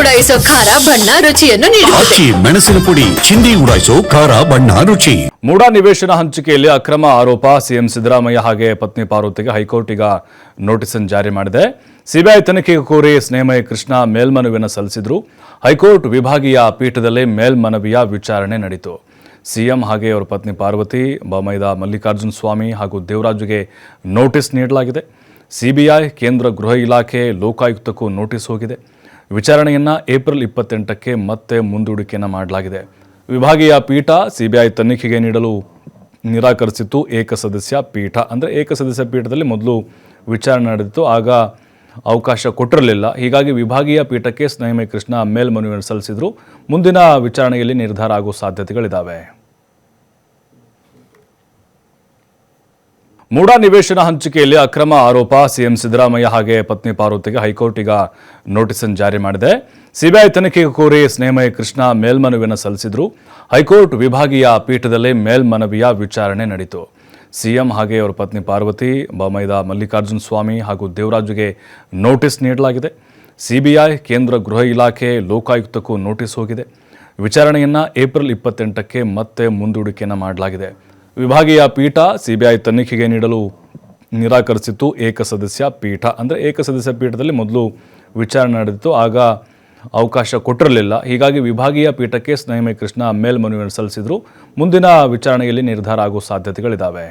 ಉಡಾಯಿಸೋ ಖಾರ ಬಣ್ಣ ರುಚಿಯನ್ನು ನೀಡುತ್ತದೆ. ಆಚಿ ಮೆಣಸಿನ ಪುಡಿ ಚಿಂದಿ ಉಡಾಯಿಸೋ ಖಾರ ಬಣ್ಣ ರುಚಿ. ಮೂಡಾ ನಿವೇಶನ ಹಂಚಿಕೆಯಲ್ಲಿ ಅಕ್ರಮ ಆರೋಪ ಸಿಎಂ ಸಿದ್ದರಾಮಯ್ಯ ಹಾಗೆ ಪತ್ನಿ ಪಾರ್ವತಿಗೆ ಹೈಕೋರ್ಟ್ ಈಗ ನೋಟಿಸ್ ಜಾರಿ ಮಾಡಿದೆ. ಸಿಬಿಐ ತನಿಖೆಗೆ ಕೋರಿ ಸ್ನೇಹಮಯಿ ಕೃಷ್ಣ ಮೇಲ್ಮನವಿಯನ್ನು ಸಲ್ಲಿಸಿದ್ರು. ಹೈಕೋರ್ಟ್ ವಿಭಾಗೀಯ ಪೀಠದಲ್ಲಿ ಮೇಲ್ಮನವಿಯ ವಿಚಾರಣೆ ನಡೆಯಿತು. ಸಿಎಂ ಹಾಗೆ ಅವರ ಪತ್ನಿ ಪಾರ್ವತಿ, ಬೊಮ್ಮಾಯಿದ ಮಲ್ಲಿಕಾರ್ಜುನ ಸ್ವಾಮಿ ಹಾಗೂ ದೇವರಾಜುಗೆ ನೋಟಿಸ್ ನೀಡಲಾಗಿದೆ. ಸಿಬಿಐ, ಕೇಂದ್ರ ಗೃಹ ಇಲಾಖೆ, ಲೋಕಾಯುಕ್ತಕ್ಕೂ ನೋಟಿಸ್ ಹೋಗಿದೆ. ವಿಚಾರಣೆಯನ್ನು ಏಪ್ರಿಲ್ 28ಕ್ಕೆ ಮತ್ತೆ ಮುಂದೂಡಿಕೆಯನ್ನು ಮಾಡಲಾಗಿದೆ. ವಿಭಾಗೀಯ ಪೀಠ ಸಿಬಿಐ ತನಿಖೆಗೆ ನೀಡಲು ನಿರಾಕರಿಸಿತ್ತು. ಏಕಸದಸ್ಯ ಪೀಠ ಅಂದರೆ ಏಕಸದಸ್ಯ ಪೀಠದಲ್ಲಿ ಮೊದಲು ವಿಚಾರಣೆ ನಡೆದಿತ್ತು, ಆಗ ಅವಕಾಶ ಕೊಟ್ಟಿರಲಿಲ್ಲ. ಹೀಗಾಗಿ ವಿಭಾಗೀಯ ಪೀಠಕ್ಕೆ ಸ್ನೇಹಮಯಿ ಕೃಷ್ಣ ಮೇಲ್ಮನವಿಯನ್ನು ಸಲ್ಲಿಸಿದ್ರು. ಮುಂದಿನ ವಿಚಾರಣೆಯಲ್ಲಿ ನಿರ್ಧಾರ ಆಗೋ ಸಾಧ್ಯತೆಗಳಿದ್ದಾವೆ. ಮೂಡಾ ನಿವೇಶನ ಹಂಚಿಕೆಯಲ್ಲಿ ಅಕ್ರಮ ಆರೋಪ ಸಿಎಂ ಸಿದ್ದರಾಮಯ್ಯ ಹಾಗೆ ಪತ್ನಿ ಪಾರ್ವತಿಗೆ ಹೈಕೋರ್ಟ್ ಈಗ ನೋಟಿಸ್ ಜಾರಿ ಮಾಡಿದೆ. ಸಿಬಿಐ ತನಿಖೆಗೆ ಕೋರಿ ಸ್ನೇಹಮಯಿ ಕೃಷ್ಣ ಮೇಲ್ಮನವಿಯನ್ನು ಸಲ್ಲಿಸಿದ್ರು. ಹೈಕೋರ್ಟ್ ವಿಭಾಗೀಯ ಪೀಠದಲ್ಲಿ ಮೇಲ್ಮನವಿಯ ವಿಚಾರಣೆ ನಡೆಯಿತು. ಸಿಎಂ ಹಾಗೆ ಅವರ ಪತ್ನಿ ಪಾರ್ವತಿ, ಬೊಮ್ಮಾಯಿದ ಮಲ್ಲಿಕಾರ್ಜುನ ಸ್ವಾಮಿ ಹಾಗೂ ದೇವರಾಜುಗೆ ನೋಟಿಸ್ ನೀಡಲಾಗಿದೆ. ಸಿಬಿಐ, ಕೇಂದ್ರ ಗೃಹ ಇಲಾಖೆ, ಲೋಕಾಯುಕ್ತಕ್ಕೂ ನೋಟಿಸ್ ಹೋಗಿದೆ. ವಿಚಾರಣೆಯನ್ನು ಏಪ್ರಿಲ್ 28ಕ್ಕೆ ಮತ್ತೆ ಮುಂದೂಡಿಕೆಯನ್ನು ಮಾಡಲಾಗಿದೆ. ವಿಭಾಗೀಯ ಪೀಠ ಸಿಬಿಐ ತನಿಖೆಗೆ ನೀಡಲು ನಿರಾಕರಿಸಿತ್ತು. ಏಕಸದಸ್ಯ ಪೀಠ ಅಂದರೆ ಏಕಸದಸ್ಯ ಪೀಠದಲ್ಲಿ ಮೊದಲು ವಿಚಾರಣೆ ನಡೆದಿತ್ತು, ಆಗ ಅವಕಾಶ ಕೊಟ್ಟಿರಲಿಲ್ಲ. ಹೀಗಾಗಿ ವಿಭಾಗೀಯ ಪೀಠಕ್ಕೆ ಸ್ನೇಹಮಯಿ ಕೃಷ್ಣ ಮೇಲ್ಮನವಿಯನ್ನು ಸಲ್ಲಿಸಿದ್ರು. ಮುಂದಿನ ವಿಚಾರಣೆಯಲ್ಲಿ ನಿರ್ಧಾರ ಆಗೋ ಸಾಧ್ಯತೆಗಳಿದ್ದಾವೆ.